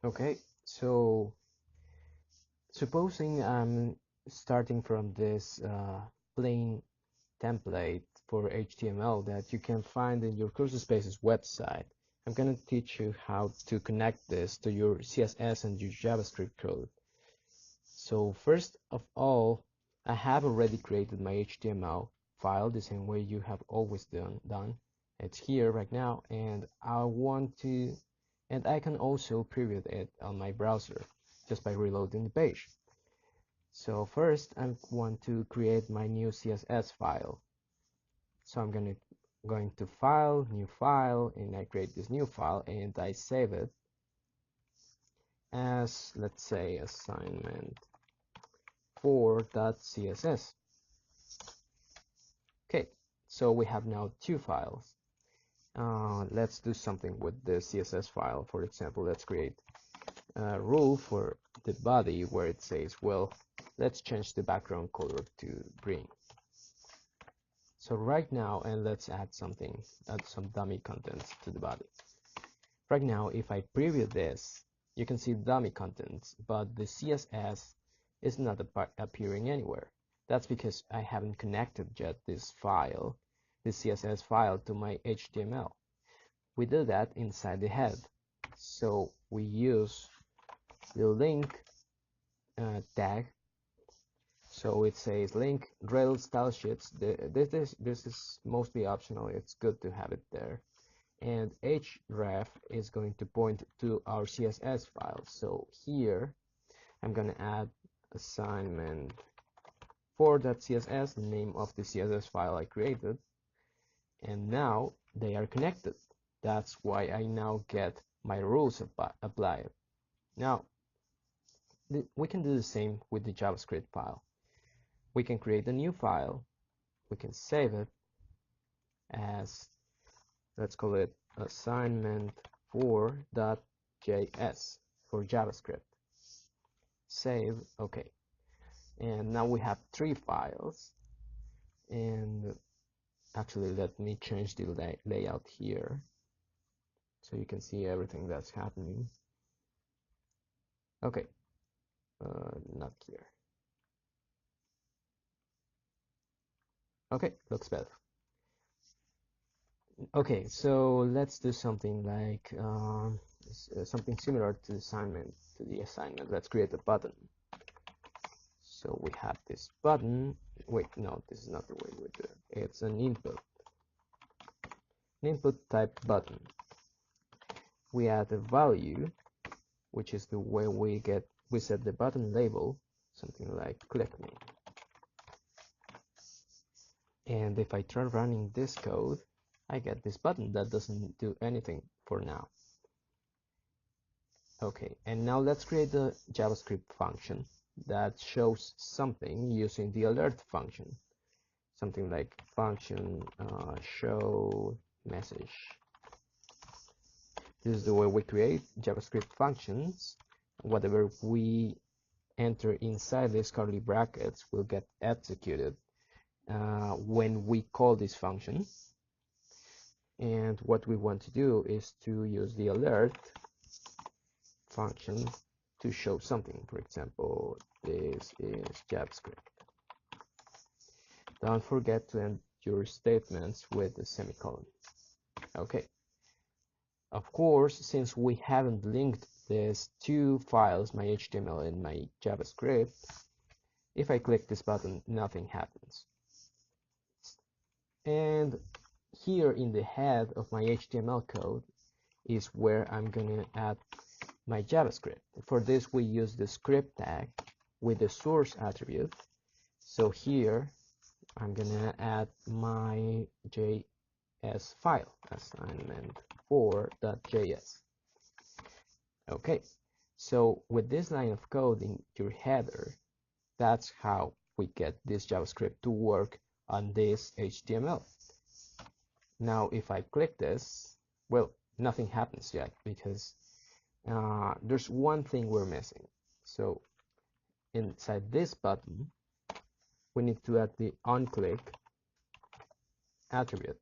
Okay, so supposing I'm starting from this plain template for HTML that you can find in your CursorSpace's website. I'm going to teach you how to connect this to your CSS and your JavaScript code. So first of all, I have already created my HTML file the same way you have always done. It's here right now, and I can also preview it on my browser just by reloading the page. So first I want to create my new CSS file. So I'm going to file, new file, and I create this new file and I save it as, let's say, assignment 4.css. Okay, so we have now two files. Let's do something with the CSS file. For example, let's create a rule for the body where it says, well, let's change the background color to green. So right now, and let's add some dummy contents to the body. Right now, if I preview this, you can see dummy contents, but the CSS is not appearing anywhere. That's because I haven't connected yet this CSS file to my HTML. We do that inside the head. So we use the link tag. So it says link rel style sheets. This is mostly optional. It's good to have it there. And href is going to point to our CSS file. So here I'm going to add assignment 4.css, the name of the CSS file I created, and now they are connected. That's why I now get my rules applied. Now we can do the same with the JavaScript file. We can create a new file, we can save it as, let's call it assignment 4.js for JavaScript. Save, okay. And now we have three files. And actually, let me change the layout here so you can see everything that's happening. Okay, not here. Okay, looks better. Okay, so let's do something like something similar to the assignment. Let's create a button. So we have this button. Wait, no, this is not the way we do it. It's an input type button. We add a value, which is the way we set the button label, something like click me. And if I try running this code, I get this button that doesn't do anything for now. Okay, and now let's create a JavaScript function that shows something using the alert function. Something like function show message. This is the way we create JavaScript functions. Whatever we enter inside these curly brackets will get executed when we call this function. And what we want to do is to use the alert function to show something. For example, this is JavaScript. Don't forget to end your statements with a semicolon. Okay. Of course, since we haven't linked these two files, my HTML and my JavaScript, if I click this button, nothing happens. And here in the head of my HTML code is where I'm going to add my JavaScript. For this, we use the script tag with the source attribute. So here, I'm going to add my JS file, assignment4.js. Okay, so with this line of code in your header, that's how we get this JavaScript to work on this HTML. Now, if I click this, well, nothing happens yet because there's one thing we're missing. So inside this button, we need to add the onClick attribute.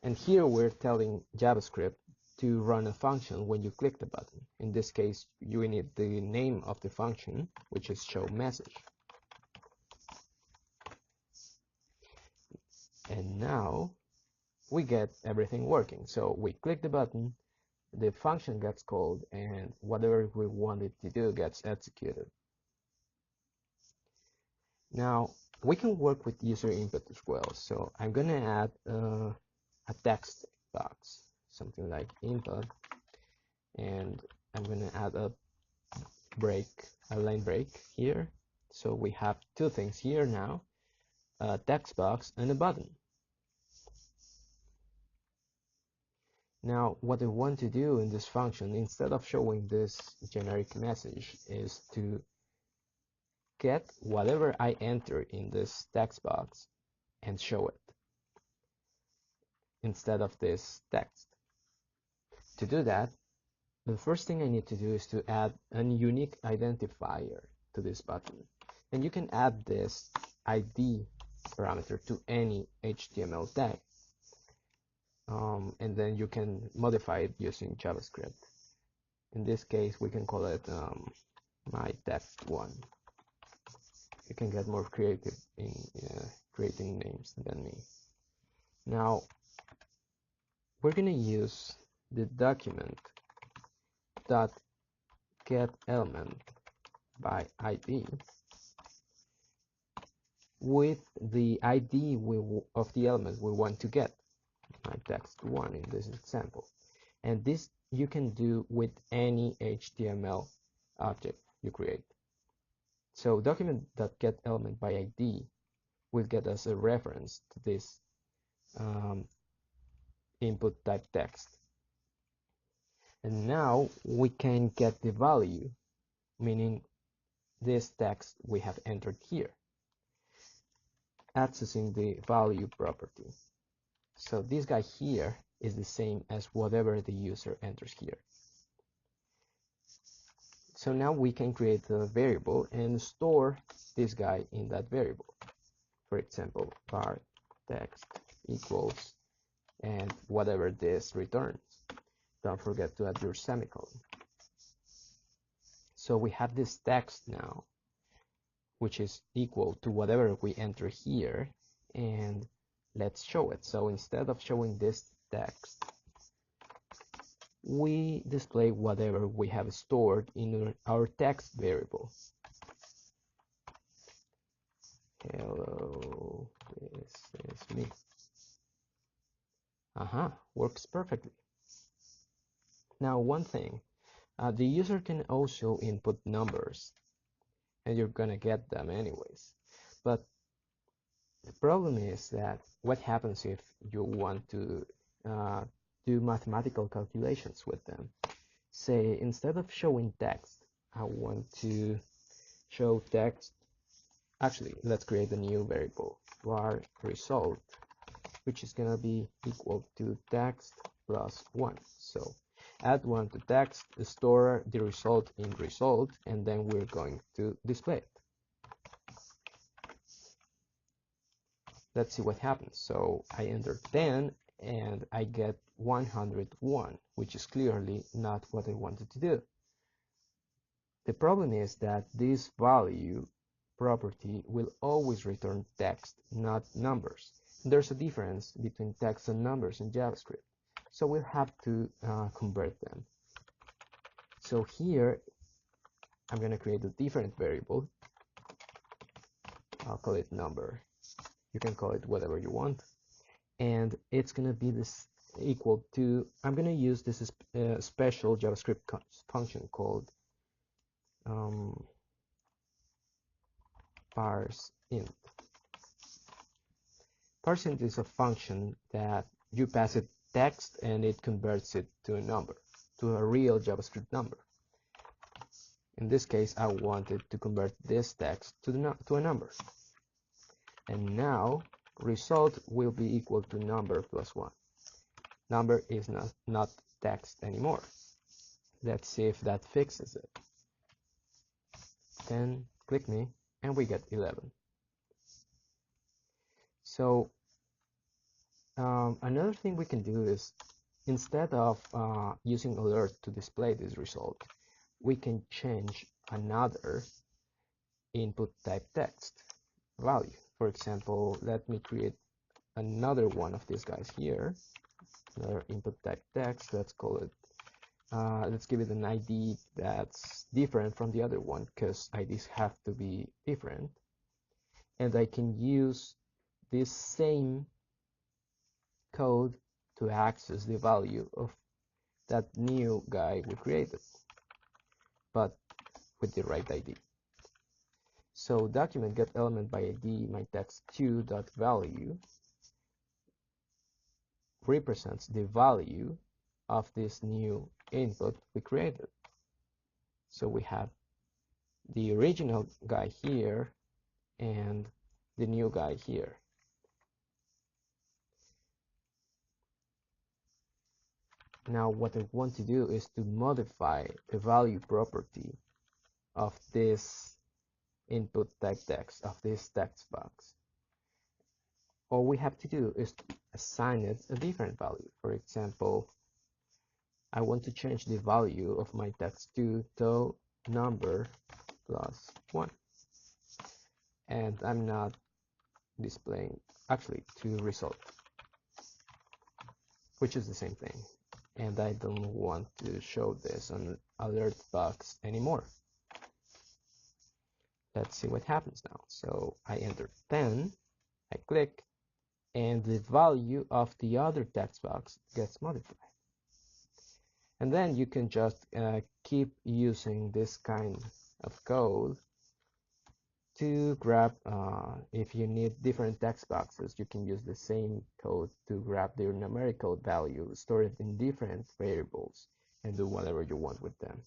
And here we're telling JavaScript to run a function when you click the button. In this case, you need the name of the function, which is show message. And now we get everything working. So we click the button, the function gets called, and whatever we want it to do gets executed. Now we can work with user input as well. So I'm going to add a text box, something like input, and I'm going to add a line break here. So we have two things here now, a text box and a button. Now what I want to do in this function, instead of showing this generic message, is to get whatever I enter in this text box and show it instead of this text. To do that, the first thing I need to do is to add a unique identifier to this button. And you can add this ID parameter to any HTML tag. And then you can modify it using JavaScript. In this case, we can call it my text1. You can get more creative in creating names than me. Now, we're going to use the document dot get element by ID with the ID of the element we want to get, my text1 in this example. And this you can do with any HTML object you create. So document.getElement by ID will get us a reference to this input type text. And now we can get the value, meaning this text we have entered here, accessing the value property. So this guy here is the same as whatever the user enters here. So now we can create a variable and store this guy in that variable. For example, var text equals and whatever this returns. Don't forget to add your semicolon. So we have this text now, which is equal to whatever we enter here, and let's show it. So instead of showing this text, we display whatever we have stored in our text variable. Hello, this is me. Works perfectly. Now one thing, the user can also input numbers, and you're gonna get them anyways. But the problem is that what happens if you want to do mathematical calculations with them? Say, instead of showing text, I want to show text. Actually, let's create a new variable, var result, which is going to be equal to text plus 1. So add 1 to text, store the result in result, and then we're going to display it. Let's see what happens. So I enter 10 and I get 101, which is clearly not what I wanted to do. The problem is that this value property will always return text, not numbers. There's a difference between text and numbers in JavaScript, so we'll have to convert them. So here I'm going to create a different variable. I'll call it number. You can call it whatever you want, and it's going to be this equal to, I'm going to use this special JavaScript function called parseInt. ParseInt is a function that you pass it text and it converts it to a number, to a real JavaScript number. In this case, I wanted to convert this text to a number. And now result will be equal to number plus 1. Number is not text anymore. Let's see if that fixes it. Then click me and we get 11. So another thing we can do is instead of using alert to display this result, we can change another input type text value. For example, let me create another one of these guys here, another input type text. Let's call it, let's give it an ID that's different from the other one, because IDs have to be different. And I can use this same code to access the value of that new guy we created, but with the right ID. So document get element by ID my text2.value represents the value of this new input we created. So we have the original guy here and the new guy here. Now what I want to do is to modify the value property of this input type text, of this text box. All we have to do is to assign it a different value. For example, I want to change the value of my text2 to number plus 1. And I'm not displaying, actually, to result, which is the same thing. And I don't want to show this on alert box anymore. Let's see what happens now. So I enter 10, I click, and the value of the other text box gets modified. And then you can just keep using this kind of code to grab, if you need different text boxes, you can use the same code to grab their numerical value, store it in different variables, and do whatever you want with them.